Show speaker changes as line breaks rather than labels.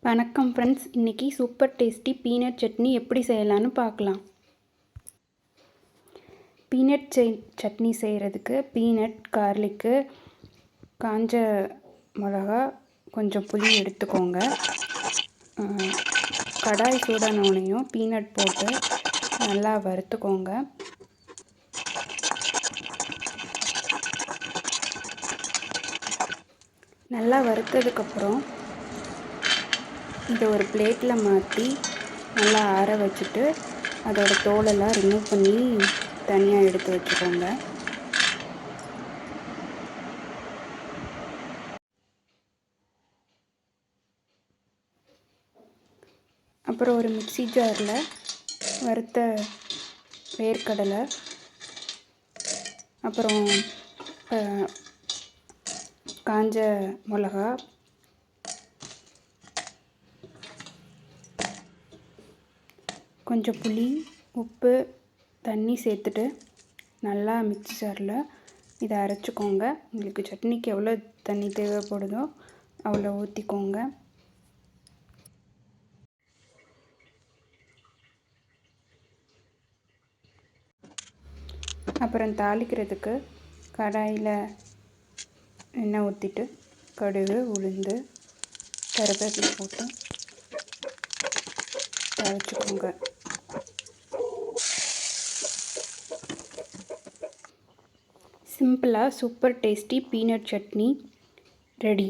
வணக்கம் ஃப்ரெண்ட்ஸ், இன்றைக்கி super tasty peanut chutney எப்படி செய்யலான்னு பார்க்கலாம். பீனட் சட்னி செய்கிறதுக்கு பீனட், கார்லிக்கு, காஞ்ச மிளகா, கொஞ்சம் புளி எடுத்துக்கோங்க. கடாய் சூடானோனையும் பீனட் போட்டு நல்லா வறுத்துக்கோங்க. நல்லா வறுத்ததுக்கப்புறம் இதை ஒரு பிளேட்டில் மாற்றி நல்லா ஆற வச்சுட்டு அதோட தோலெல்லாம் ரிமூவ் பண்ணி தனியாக எடுத்து வச்சுக்கோங்க. அப்புறம் ஒரு மிக்ஸி ஜாரில் வறுத்த வேர்க்கடலை, அப்புறம் காஞ்ச மிளகா, கொஞ்சம் புளி, உப்பு, தண்ணி சேர்த்துட்டு நல்லா மிக்ஸி ஜாரில் இதை அரைச்சிக்கோங்க. உங்களுக்கு சட்னிக்கு எவ்வளோ தண்ணி தேவைப்படுதோ அவ்வளோ ஊற்றிக்கோங்க. அப்புறம் தாளிக்கிறதுக்கு கடாயில் எண்ணெய் ஊற்றிட்டு கடுகு, உளுந்து, கருவேப்பிலை போட்டு தாளிச்சுக்கோங்க. சிம்பிளாக super tasty peanut chutney ready.